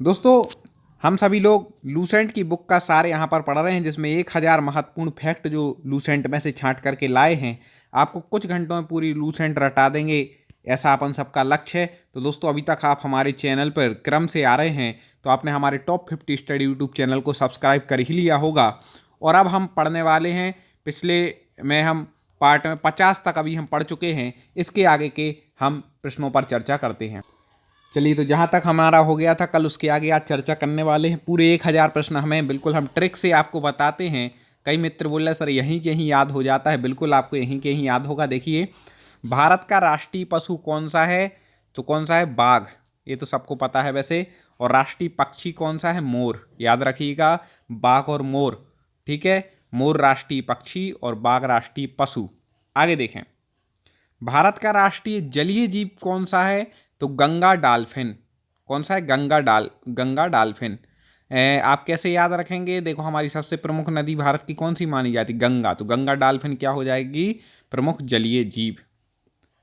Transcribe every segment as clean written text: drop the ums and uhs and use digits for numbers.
दोस्तों, हम सभी लोग लूसेंट की बुक का सार यहाँ पर पढ़ रहे हैं, जिसमें 1000 महत्वपूर्ण फैक्ट जो लूसेंट में से छांट करके लाए हैं। आपको कुछ घंटों में पूरी लूसेंट रटा देंगे, ऐसा अपन सबका लक्ष्य है। तो दोस्तों, अभी तक आप हमारे चैनल पर क्रम से आ रहे हैं तो आपने हमारे टॉप 50 स्टडी यूट्यूब चैनल को सब्सक्राइब कर ही लिया होगा। और अब हम पढ़ने वाले हैं, पिछले में हम पार्ट में 50 तक अभी हम पढ़ चुके हैं। इसके आगे के हम प्रश्नों पर चर्चा करते हैं। चलिए, तो जहाँ तक हमारा हो गया था कल, उसके आगे आज चर्चा करने वाले हैं। पूरे 1000 प्रश्न हमें बिल्कुल हम ट्रिक से आपको बताते हैं। कई मित्र बोल रहे सर यहीं के ही याद हो जाता है। बिल्कुल आपको यहीं के ही याद होगा। देखिए, भारत का राष्ट्रीय पशु कौन सा है? तो कौन सा है? बाघ। ये तो सबको पता है वैसे। और राष्ट्रीय पक्षी कौन सा है? मोर। याद रखिएगा, बाघ और मोर। ठीक है, मोर राष्ट्रीय पक्षी और बाघ राष्ट्रीय पशु। आगे देखें, भारत का राष्ट्रीय जलीय जीव कौन सा है? तो गंगा डाल्फिन। कौन सा है? गंगा डाल्फिन। आप कैसे याद रखेंगे? देखो, हमारी सबसे प्रमुख नदी भारत की कौन सी मानी जाती? गंगा। तो गंगा डाल्फिन क्या हो जाएगी? प्रमुख जलीय जीव।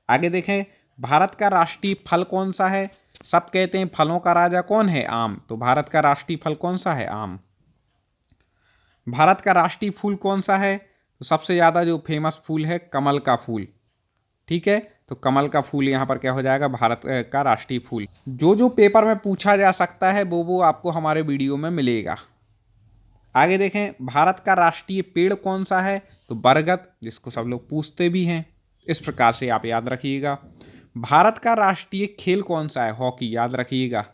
आगे देखें, भारत का राष्ट्रीय फल कौन सा है? सब कहते हैं फलों का राजा कौन है? आम। तो भारत का राष्ट्रीय फल कौन सा है? आम। भारत का राष्ट्रीय फूल कौन सा है? तो सबसे ज़्यादा जो फेमस फूल है, कमल का फूल। ठीक है, तो कमल का फूल यहाँ पर क्या हो जाएगा? भारत का राष्ट्रीय फूल। जो पेपर में पूछा जा सकता है वो आपको हमारे वीडियो में मिलेगा। आगे देखें, भारत का राष्ट्रीय पेड़ कौन सा है? तो बरगद, जिसको सब लोग पूछते भी हैं। इस प्रकार से आप याद रखिएगा। भारत का राष्ट्रीय खेल कौन सा है? हॉकी। याद रखिएगा,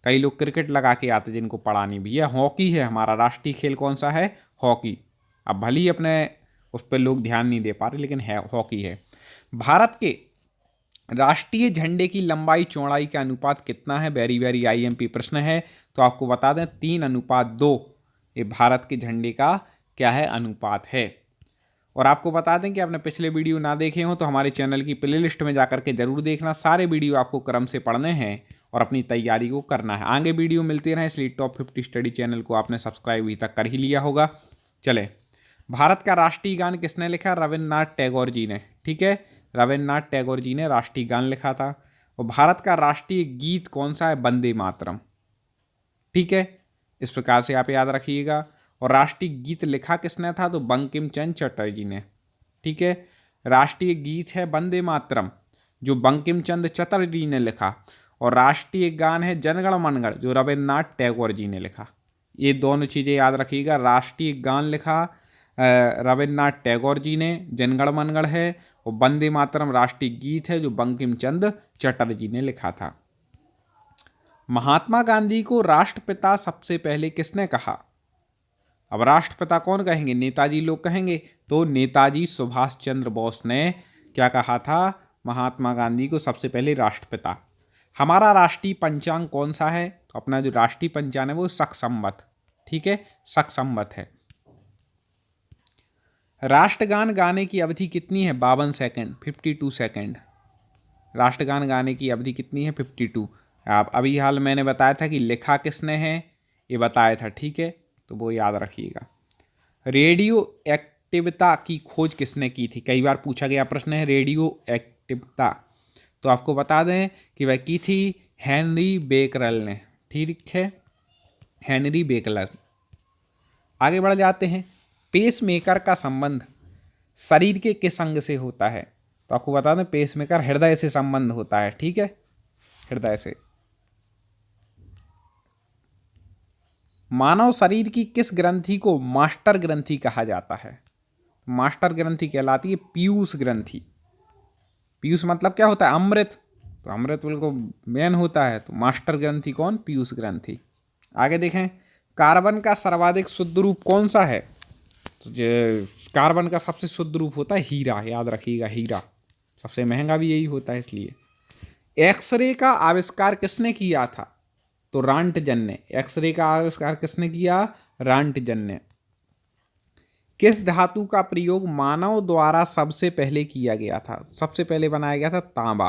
कई लोग क्रिकेट लगा के आते जिनको पढ़ानी भी है। हॉकी है हमारा राष्ट्रीय खेल। कौन सा है? हॉकी। अब भले ही अपने उस पर लोग ध्यान नहीं दे पा रहे, लेकिन है हॉकी है। भारत के राष्ट्रीय झंडे की लंबाई चौड़ाई का अनुपात कितना है? वेरी वेरी आईएमपी प्रश्न है। तो आपको बता दें 3:2 ये भारत के झंडे का क्या है? अनुपात है। और आपको बता दें कि आपने पिछले वीडियो ना देखे हो तो हमारे चैनल की प्लेलिस्ट में जाकर के जरूर देखना। सारे वीडियो आपको क्रम से पढ़ने हैं और अपनी तैयारी को करना है। आगे वीडियो मिलते रहें, इसलिए टॉप 50 स्टडी चैनल को आपने सब्सक्राइब अभी तक कर ही लिया होगा। चले, भारत का राष्ट्रीय गान किसने लिखा? रविन्द्रनाथ टैगोर जी ने। ठीक है, रविन्द्रनाथ टैगोर जी ने राष्ट्रीय गान लिखा था। और भारत का राष्ट्रीय गीत कौन सा है? वंदे मातरम। ठीक है, इस प्रकार से आप याद रखिएगा। और राष्ट्रीय गीत लिखा किसने था? तो बंकिम चंद्र चटर्जी ने। ठीक है, राष्ट्रीय गीत है वंदे मातरम, जो बंकिम चंद्र चटर्जी ने लिखा। और राष्ट्रीय गान है जनगण मनगण, जो रविन्द्रनाथ टैगोर जी ने लिखा। ये दोनों चीज़ें याद रखिएगा। राष्ट्रीय गान लिखा रविन्द्रनाथ टैगोर जी ने, जनगण मनगण है। और वंदे मातरम राष्ट्रीय गीत है जो बंकिम चंद्र चटर्जी ने लिखा था। महात्मा गांधी को राष्ट्रपिता सबसे पहले किसने कहा? अब राष्ट्रपिता कौन कहेंगे? नेताजी लोग कहेंगे। तो नेताजी सुभाष चंद्र बोस ने क्या कहा था? महात्मा गांधी को सबसे पहले राष्ट्रपिता। हमारा राष्ट्रीय पंचांग कौन सा है? तो अपना जो राष्ट्रीय पंचांग है वो शक संवत। ठीक है, शक संवत है। राष्ट्रगान गाने की अवधि कितनी है? 52 सेकेंड, 52 सेकेंड। राष्ट्रगान गाने की अवधि कितनी है? 52। आप अभी हाल मैंने बताया था कि लिखा किसने है, ये बताया था। ठीक है, तो वो याद रखिएगा। रेडियो एक्टिविता की खोज किसने की थी? कई बार पूछा गया प्रश्न है रेडियो एक्टिविता। तो आपको बता दें कि वह की थी हेनरी बेकरल ने। ठीक है, हेनरी बेकलर। आगे बढ़ जाते हैं। पेसमेकर का संबंध शरीर के किस अंग से होता है? तो आपको बता दें पेसमेकर हृदय से संबंध होता है। ठीक है, हृदय से। मानव शरीर की किस ग्रंथि को मास्टर ग्रंथि कहा जाता है? मास्टर ग्रंथि कहलाती है पीयूष ग्रंथि। पीयूष मतलब क्या होता है? अमृत। तो अमृत बिल्कुल मेन होता है। तो मास्टर ग्रंथि कौन? पीयूष ग्रंथि। आगे देखें, कार्बन का सर्वाधिक शुद्ध रूप कौन सा है? तो कार्बन का सबसे शुद्ध रूप होता है हीरा। याद रखिएगा, हीरा। सबसे महंगा भी यही होता है इसलिए। एक्सरे का आविष्कार किसने किया था? तो रांटजन ने। एक्सरे का आविष्कार किसने किया? रांटजन ने। किस धातु का प्रयोग मानव द्वारा सबसे पहले किया गया था? सबसे पहले बनाया गया था तांबा।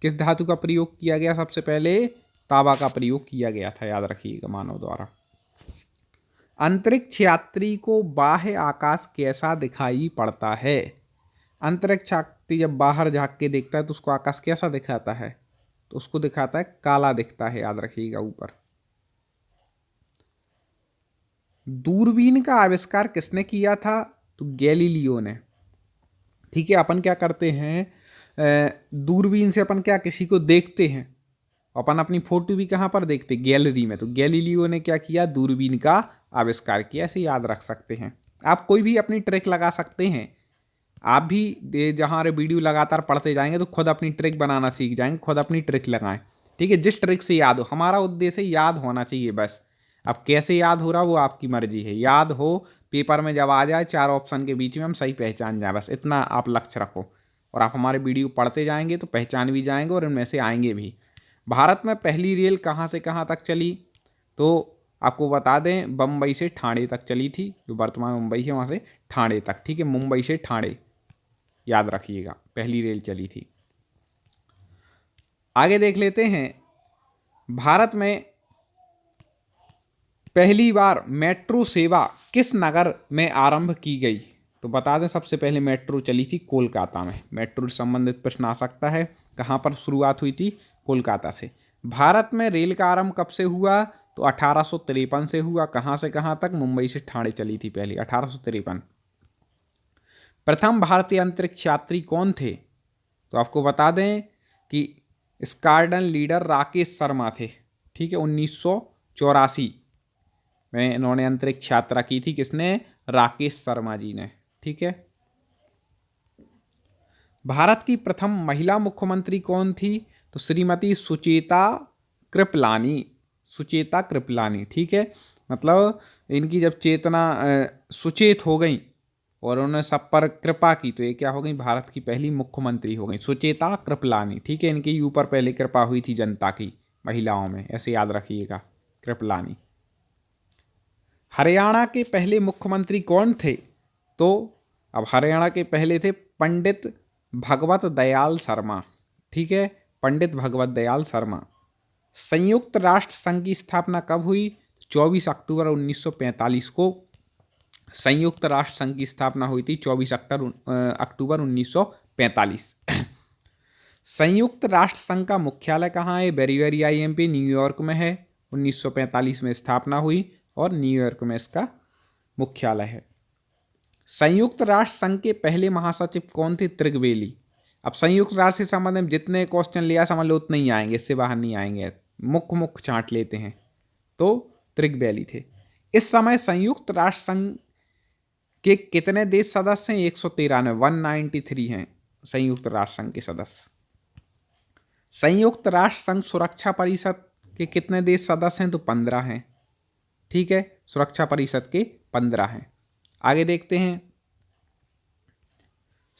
किस धातु का प्रयोग किया गया सबसे पहले? तांबा का प्रयोग किया गया था। याद रखिएगा, मानव द्वारा। अंतरिक्ष यात्री को बाह्य आकाश कैसा दिखाई पड़ता है? अंतरिक्ष यात्री जब बाहर झांक के देखता है तो उसको आकाश कैसा दिखाता है? तो उसको दिखाता है काला दिखता है, याद रखिएगा ऊपर। दूरबीन का आविष्कार किसने किया था? तो गैलीलियो ने। ठीक है, अपन क्या करते हैं, दूरबीन से अपन क्या किसी को देखते हैं, अपन अपनी फोटो भी कहाँ पर देखते, गैलरी में। तो गैलीलियो ने क्या किया, दूरबीन का आविष्कार किया। ऐसे याद रख सकते हैं। आप कोई भी अपनी ट्रिक लगा सकते हैं। आप भी जहाँ वीडियो लगातार पढ़ते जाएंगे तो खुद अपनी ट्रिक बनाना सीख जाएंगे, खुद अपनी ट्रिक लगाएं। ठीक है, जिस ट्रिक से याद हो, हमारा उद्देश्य याद होना चाहिए बस। अब कैसे याद हो रहा वो आपकी मर्जी है। याद हो, पेपर में जब आ जाए 4 ऑप्शन के बीच में हम सही पहचान जाए, बस इतना आप लक्ष्य रखो। और आप हमारे वीडियो पढ़ते जाएंगे तो पहचान भी जाएंगे और इनमें से आएंगे भी। भारत में पहली रेल कहाँ से कहाँ तक चली? तो आपको बता दें, बम्बई से ठाणे तक चली थी, जो वर्तमान मुंबई है वहाँ से ठाणे तक। ठीक है, मुंबई से ठाणे, याद रखिएगा पहली रेल चली थी। आगे देख लेते हैं, भारत में पहली बार मेट्रो सेवा किस नगर में आरंभ की गई? तो बता दें, सबसे पहले मेट्रो चली थी कोलकाता में। मेट्रो से संबंधित प्रश्न आ सकता है। कहाँ पर शुरुआत हुई थी? कोलकाता से। भारत में रेल का आरंभ कब से हुआ? तो 1853 से हुआ। कहाँ से कहाँ तक? मुंबई से ठाणे चली थी पहले, 1853। प्रथम भारतीय अंतरिक्ष यात्री कौन थे? तो आपको बता दें कि स्क्वाड्रन लीडर राकेश शर्मा थे। ठीक है, 1984 में इन्होंने अंतरिक्ष यात्रा की थी। किसने? राकेश शर्मा जी ने। ठीक है, भारत की प्रथम महिला मुख्यमंत्री कौन थी? तो श्रीमती सुचेता कृपलानी। सुचेता कृपलानी। ठीक है, मतलब इनकी जब चेतना सुचेत हो गई और उन्होंने सब पर कृपा की तो ये क्या हो गई? भारत की पहली मुख्यमंत्री हो गई, सुचेता कृपलानी। ठीक है, इनके ऊपर पहले कृपा हुई थी जनता की, महिलाओं में, ऐसे याद रखिएगा, कृपलानी। हरियाणा के पहले मुख्यमंत्री कौन थे? तो अब हरियाणा के पहले थे पंडित भगवत दयाल शर्मा। ठीक है, पंडित भगवत दयाल शर्मा। संयुक्त राष्ट्र संघ की स्थापना कब हुई? 24 अक्टूबर 1945 को संयुक्त राष्ट्र संघ की स्थापना हुई थी, 24 अक्टूबर 1945। संयुक्त राष्ट्र संघ का मुख्यालय कहाँ है? बेरीवेरी IMP न्यूयॉर्क में है। 1945 में स्थापना हुई और न्यूयॉर्क में इसका मुख्यालय है। संयुक्त राष्ट्र संघ के पहले महासचिव कौन थे? त्रिगवेली। अब संयुक्त राष्ट्र से संबंधित जितने क्वेश्चन लिया समझ लो उतने ही आएंगे, इससे बाहर नहीं आएंगे, मुख्य छांट लेते हैं। तो त्रिगवेली थे। इस समय संयुक्त राष्ट्र संघ के कितने देश सदस्य हैं? 193, 193 हैं संयुक्त राष्ट्र संघ के सदस्य। संयुक्त राष्ट्र संघ सुरक्षा परिषद के कितने देश सदस्य हैं? तो 15 हैं। ठीक है, सुरक्षा परिषद के 15 हैं। आगे देखते हैं,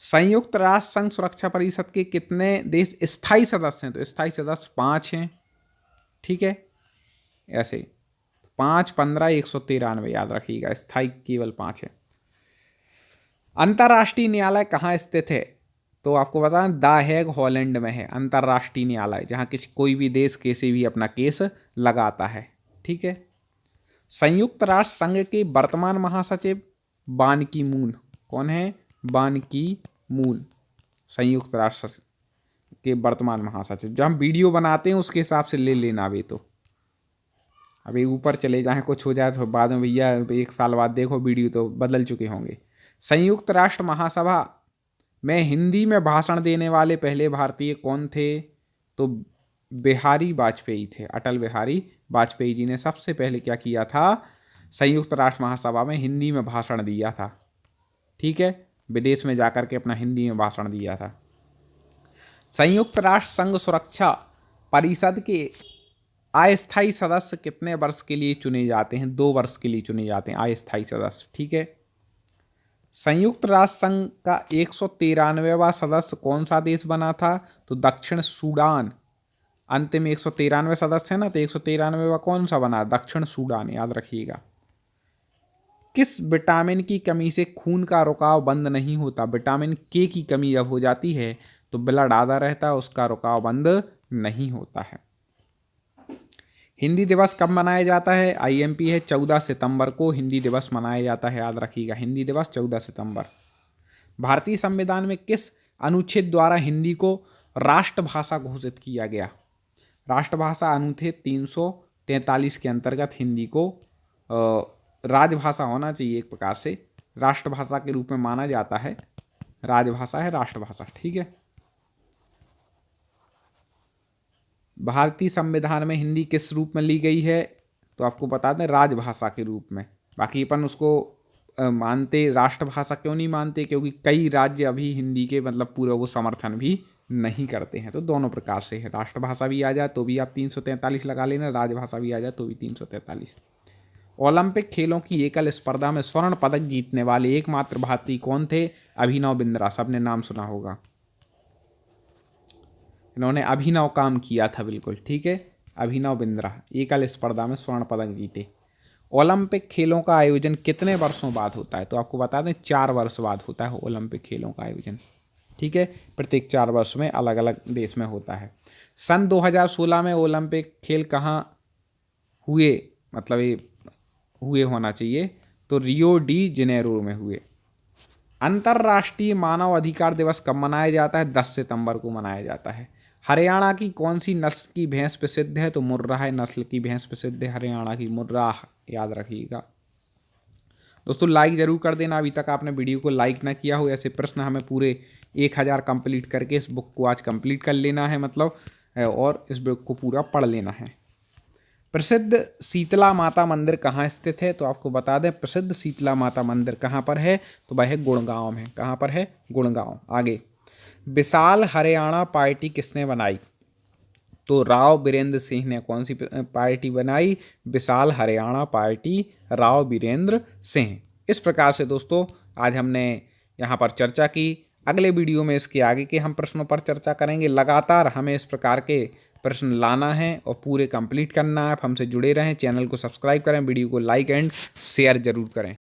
संयुक्त राष्ट्र संघ सुरक्षा परिषद के कितने देश स्थायी सदस्य हैं? तो स्थायी सदस्य 5 हैं। ठीक है, ऐसे 5, 15, 193, याद रखिएगा, स्थायी केवल 5 है। अंतर्राष्ट्रीय न्यायालय कहाँ स्थित है? तो आपको बताएं, द हेग हॉलैंड में है अंतर्राष्ट्रीय न्यायालय, जहाँ कोई भी देश किसी भी अपना केस लगाता है। ठीक है, संयुक्त राष्ट्र संघ के वर्तमान महासचिव बान की मून। कौन है? बान की मून, संयुक्त राष्ट्र के वर्तमान महासचिव। जब हम वीडियो बनाते हैं उसके हिसाब से ले लेना। अभी ऊपर चले जाएं, कुछ हो जाए तो बाद में भैया 1 साल बाद देखो वीडियो तो बदल चुके होंगे। संयुक्त राष्ट्र महासभा में हिंदी में भाषण देने वाले पहले भारतीय कौन थे? तो बिहारी वाजपेयी थे। अटल बिहारी वाजपेयी जी ने सबसे पहले क्या किया था? संयुक्त राष्ट्र महासभा में हिंदी में भाषण दिया था। ठीक है, विदेश में जाकर के अपना हिंदी में भाषण दिया था। संयुक्त राष्ट्र संघ सुरक्षा परिषद के अस्थायी सदस्य कितने वर्ष के लिए चुने जाते हैं? 2 वर्ष के लिए चुने जाते हैं अस्थायी सदस्य। ठीक है, संयुक्त राष्ट्र संघ का 193वां सदस्य कौन सा देश बना था? तो दक्षिण सूडान। अंतिम 193 सदस्य है ना, तो 193वां कौन सा बना? दक्षिण सूडान, याद रखिएगा। किस विटामिन की कमी से खून का रुकाव बंद नहीं होता? विटामिन के की कमी जब हो जाती है तो ब्लड आधा रहता है, उसका रुकाव बंद नहीं होता है। हिंदी दिवस कब मनाया जाता है? IMP है 14 सितंबर को हिंदी दिवस मनाया जाता है, याद रखिएगा, हिंदी दिवस 14 सितंबर। भारतीय संविधान में किस अनुच्छेद द्वारा हिंदी को राष्ट्रभाषा घोषित किया गया? राष्ट्रभाषा अनुच्छेद 343 के अंतर्गत हिंदी को राजभाषा होना चाहिए, एक प्रकार से राष्ट्रभाषा के रूप में माना जाता है। राजभाषा है राष्ट्रभाषा, ठीक है। भारतीय संविधान में हिंदी किस रूप में ली गई है, तो आपको बता दें राजभाषा के रूप में। बाकी अपन उसको मानते राष्ट्रभाषा क्यों नहीं मानते, क्योंकि कई राज्य अभी हिंदी के मतलब पूरा वो समर्थन भी नहीं करते हैं। तो दोनों प्रकार से है, राष्ट्रभाषा भी आ जाए तो भी आप 343 लगा लेना, राजभाषा भी आ जाए तो भी 343। ओलंपिक खेलों की एकल स्पर्धा में स्वर्ण पदक जीतने वाले एकमात्र भारतीय कौन थे? अभिनव बिंद्रा, सबने नाम सुना होगा। इन्होंने अभिनव काम किया था, बिल्कुल ठीक है। अभिनव बिंद्रा एकल स्पर्धा में स्वर्ण पदक जीते। ओलंपिक खेलों का आयोजन कितने वर्षों बाद होता है, तो आपको बता दें 4 वर्ष बाद होता है ओलंपिक खेलों का आयोजन, ठीक है। प्रत्येक 4 वर्ष में अलग अलग देश में होता है। सन 2016 में ओलंपिक खेल कहाँ हुए, मतलब ये हुए होना चाहिए, तो रियो डी जेनेरो में हुए। अंतर्राष्ट्रीय मानव अधिकार दिवस कब मनाया जाता है? 10 सितंबर को मनाया जाता है। हरियाणा की कौन सी नस्ल की भैंस प्रसिद्ध है, तो मुर्रा है नस्ल की भैंस प्रसिद्ध है हरियाणा की, मुर्रा, याद रखिएगा दोस्तों। लाइक जरूर कर देना, अभी तक आपने वीडियो को लाइक ना किया हो। ऐसे प्रश्न हमें पूरे 1000 कंप्लीट करके इस बुक को आज कंप्लीट कर लेना है, मतलब और इस बुक को पूरा पढ़ लेना है। प्रसिद्ध शीतला माता मंदिर कहाँ स्थित है, तो आपको बता दें प्रसिद्ध शीतला माता मंदिर कहाँ पर है, तो वह है गुड़गांव में। कहाँ पर है? गुड़गांव। आगे, विशाल हरियाणा पार्टी किसने बनाई, तो राव बीरेंद्र सिंह ने कौन सी पार्टी बनाई? विशाल हरियाणा पार्टी, राव बीरेंद्र सिंह। इस प्रकार से दोस्तों आज हमने यहाँ पर चर्चा की। अगले वीडियो में इसके आगे के हम प्रश्नों पर चर्चा करेंगे। लगातार हमें इस प्रकार के प्रश्न लाना है और पूरे कंप्लीट करना है। आप हमसे जुड़े रहें, चैनल को सब्सक्राइब करें, वीडियो को लाइक एंड शेयर जरूर करें।